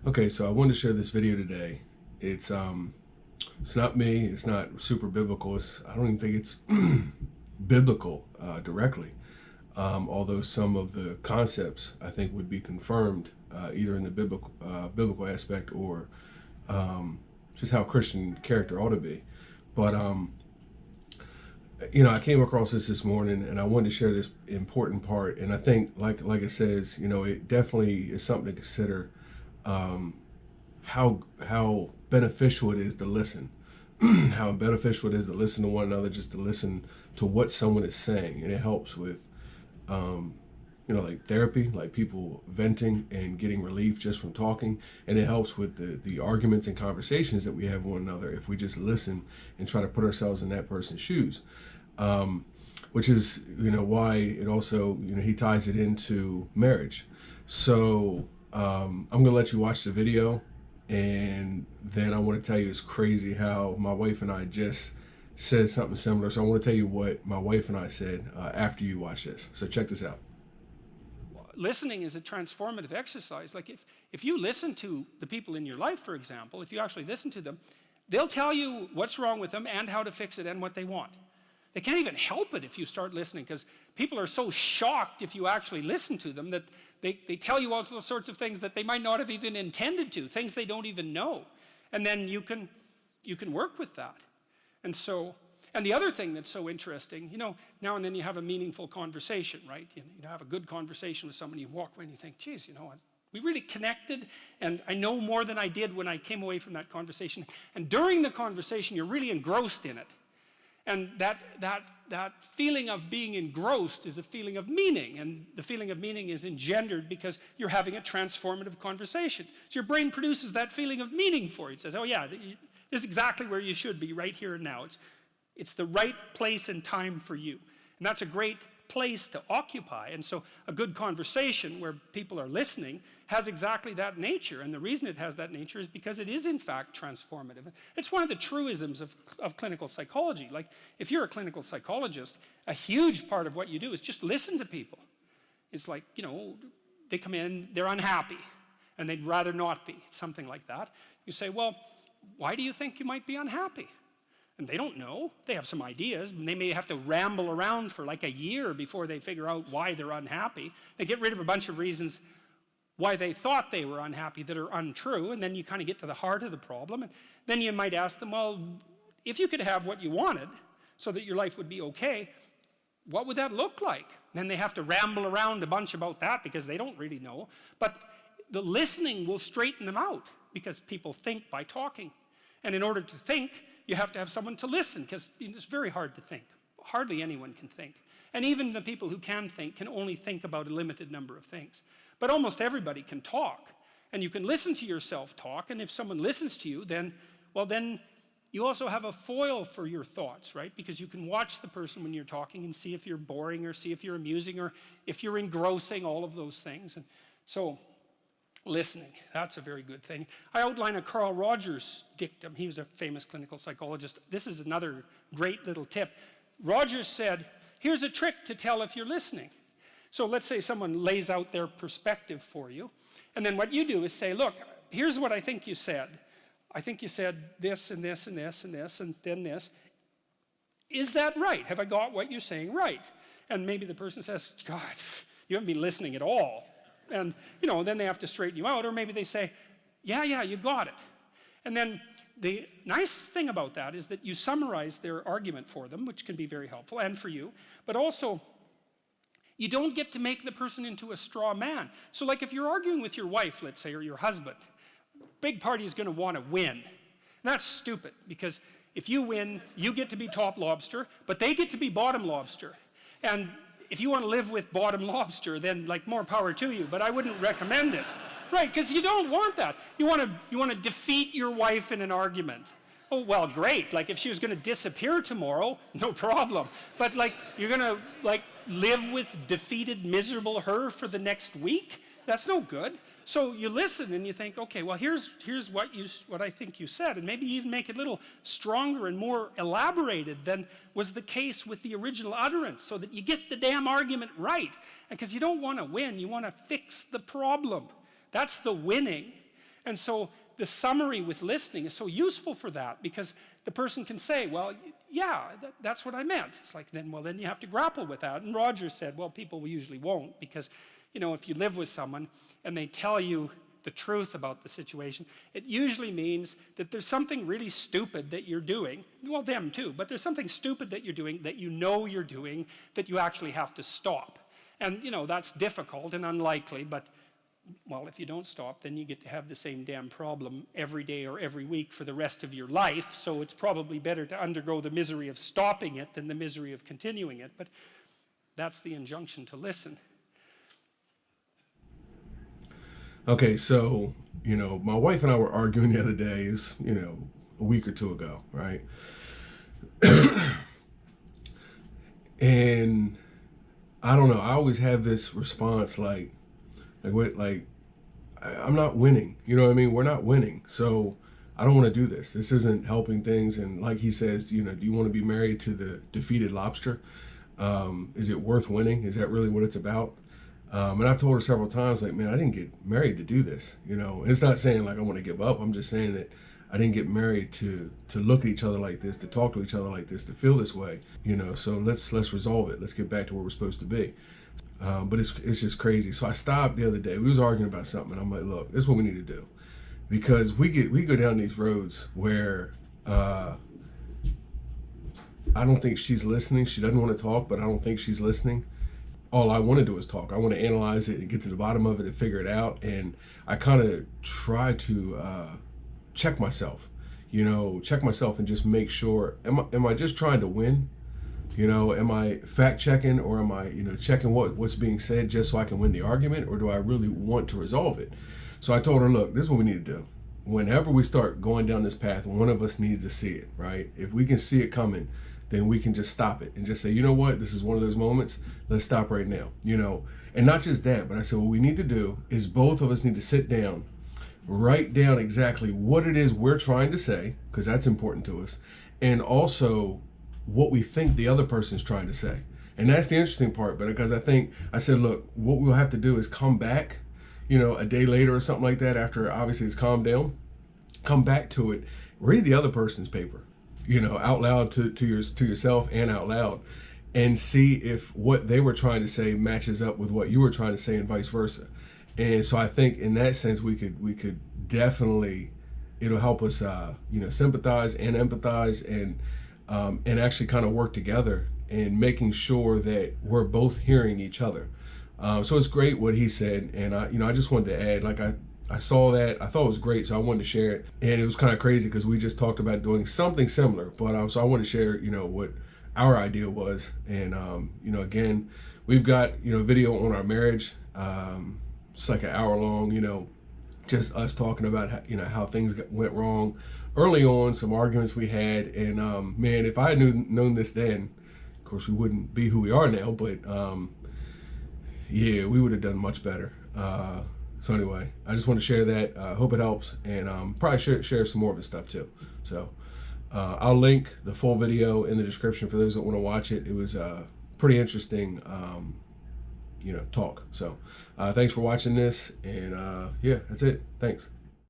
Okay, so I wanted to share this video today. It's not me. It's not super biblical. I don't even think it's biblical directly. Although some of the concepts I think would be confirmed either in the biblical aspect or just how Christian character ought to be. But I came across this morning, and I wanted to share this important part. And I think, like it says, it definitely is something to consider. Um, how beneficial it is to listen, how beneficial it is to listen to one another, just to listen to what someone is saying, and it helps with, um, like therapy, like people venting and getting relief just from talking, and it helps with the arguments and conversations that we have with one another if we just listen and try to put ourselves in that person's shoes. Um, which is why it also he ties it into marriage. So I'm gonna let you watch the video, and then I want to tell you it's crazy how my wife and I just said something similar. So I want to tell you what my wife and I said after you watch this. So check this out. Listening is a transformative exercise. Like if you listen to the people in your life, for example, if you actually listen to them, they'll tell you what's wrong with them and how to fix it and what they want. They can't even help it if you start listening, because people are so shocked if you actually listen to them that they tell you all sorts of things that they might not have even intended to, things they don't even know. And then you can work with that. And the other thing that's so interesting, now and then you have a meaningful conversation, right? You have a good conversation with someone, you walk away and you think, geez, we really connected, and I know more than I did when I came away from that conversation. And during the conversation, you're really engrossed in it. And that feeling of being engrossed is a feeling of meaning, and the feeling of meaning is engendered because you're having a transformative conversation. So your brain produces that feeling of meaning for you. It says, oh yeah, this is exactly where you should be, right here and now. It's the right place and time for you. And that's a great place to occupy. And so a good conversation where people are listening has exactly that nature. And the reason it has that nature is because it is in fact transformative. It's one of the truisms of clinical psychology. Like if you're a clinical psychologist, a huge part of what you do is just listen to people. It's like, they come in, they're unhappy, and they'd rather not be, something like that. You say, well, why do you think you might be unhappy? And they don't know. They have some ideas, and they may have to ramble around for like a year before they figure out why they're unhappy. They get rid of a bunch of reasons why they thought they were unhappy that are untrue, and then you kind of get to the heart of the problem. And then you might ask them, well, if you could have what you wanted so that your life would be okay, what would that look like? Then they have to ramble around a bunch about that because they don't really know. But the listening will straighten them out because people think by talking. And in order to think, you have to have someone to listen, because it's very hard to think. Hardly anyone can think. And even the people who can think can only think about a limited number of things. But almost everybody can talk. And you can listen to yourself talk, and if someone listens to you, then you also have a foil for your thoughts, right? Because you can watch the person when you're talking and see if you're boring or see if you're amusing or if you're engrossing, all of those things. And so listening, that's a very good thing. I outline a Carl Rogers dictum. He was a famous clinical psychologist. This is another great little tip. Rogers said, here's a trick to tell if you're listening. So let's say someone lays out their perspective for you, and then what you do is say, look, here's what I think you said. I think you said this and this and this and this and then this. Is that right? Have I got what you're saying right? And maybe the person says, God, you haven't been listening at all. And, then they have to straighten you out. Or maybe they say, yeah, you got it. And then the nice thing about that is that you summarize their argument for them, which can be very helpful, and for you. But also, you don't get to make the person into a straw man. So like if you're arguing with your wife, let's say, or your husband, big party is going to want to win. And that's stupid, because if you win, you get to be top lobster, but they get to be bottom lobster. And if you want to live with bottom lobster, then more power to you, but I wouldn't recommend it. Right, because you don't want that. You want to defeat your wife in an argument. Oh, well, great. If she was going to disappear tomorrow, no problem. But you're going to live with defeated, miserable her for the next week? That's no good. So you listen and you think, okay, well, here's what I think you said, and maybe even make it a little stronger and more elaborated than was the case with the original utterance, so that you get the damn argument right. And because you don't want to win, you want to fix the problem. That's the winning. And so the summary with listening is so useful for that, because the person can say, well, yeah, that's what I meant. It's like, then you have to grapple with that. And Roger said, well, people usually won't, because, you know, if you live with someone and they tell you the truth about the situation, it usually means that there's something really stupid that you're doing, well, them too, but there's something stupid that you're doing, that you know you're doing, that you actually have to stop. And, you know, that's difficult and unlikely, but, well, if you don't stop, then you get to have the same damn problem every day or every week for the rest of your life, so it's probably better to undergo the misery of stopping it than the misery of continuing it. But that's the injunction to listen. Okay, so, you know, my wife and I were arguing the other day, is, you know, a week or two ago, right? And I don't know, I always have this response like what, like, I'm not winning. You know what I mean? We're not winning. So I don't want to do this. This isn't helping things. And like he says, you know, do you want to be married to the defeated lobster? Is it worth winning? Is that really what it's about? And I've told her several times, like, man, I didn't get married to do this. You know, it's not saying like I want to give up. I'm just saying that I didn't get married to look at each other like this, to talk to each other like this, to feel this way. You know, so let's resolve it. Let's get back to where we're supposed to be. But it's just crazy. So I stopped the other day. We was arguing about something, and I'm like, look, this is what we need to do, because we go down these roads where I don't think she's listening. She doesn't want to talk, but I don't think she's listening. All I want to do is talk. I want to analyze it and get to the bottom of it and figure it out. And I kind of try to check myself, and just make sure, am I just trying to win? You know, am I fact checking, or am I, you know, checking what's being said just so I can win the argument, or do I really want to resolve it? So I told her, look, this is what we need to do. Whenever we start going down this path, one of us needs to see it, right? If we can see it coming, then we can just stop it and just say, you know what, this is one of those moments, let's stop right now, you know. And not just that, but I said, what we need to do is both of us need to sit down, write down exactly what it is we're trying to say, because that's important to us, and also what we think the other person's trying to say. And that's the interesting part, but because I said, look, what we'll have to do is come back, you know, a day later or something like that, after obviously it's calmed down, come back to it, read the other person's paper, you know, out loud to yourself and out loud, and see if what they were trying to say matches up with what you were trying to say, and vice versa. And so I think in that sense we could definitely, it'll help us you know, sympathize and empathize, and actually kind of work together in making sure that we're both hearing each other. So it's great what he said, and I just wanted to add, like, I saw that, I thought it was great, so I wanted to share it. And it was kind of crazy because we just talked about doing something similar, but so I wanted to share, you know, what our idea was. And you know, again, we've got, you know, video on our marriage. It's like an hour long, you know, just us talking about how, you know, how things went wrong early on, some arguments we had. And man, if I had known this then, of course we wouldn't be who we are now, but yeah, we would have done much better. So anyway, I just want to share that. Hope it helps, and probably share some more of this stuff too. So I'll link the full video in the description for those that want to watch it. It was pretty interesting, you know, talk. So thanks for watching this, and yeah, that's it. Thanks.